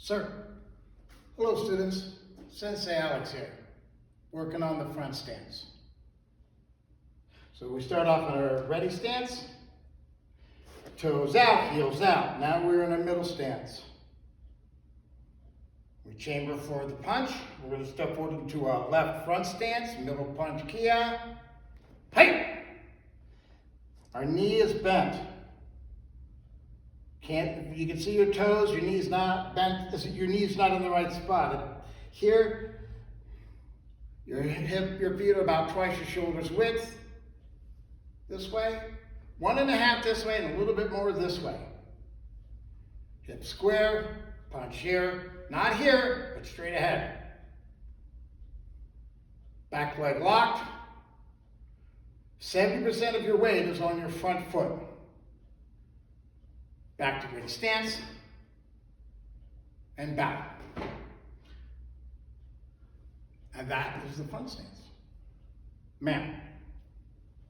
Sir. Hello students, Sensei Alex here, working on the front stance. So we start off in our ready stance, toes out, heels out. Now we're in a middle stance. We chamber for the punch. We're going to step forward into our left front stance, middle punch kia. Hey! Our knee is bent. You can see your toes, your knee's not bent, your knee's not in the right spot. Here, your feet are about twice your shoulders width. This way, 1.5 this way, and a little bit more this way. Hip square, punch here, not here, but straight ahead. Back leg locked. 70% of your weight is on your front foot. Back to ready stance, and back. And that is the front stance. Ma'am.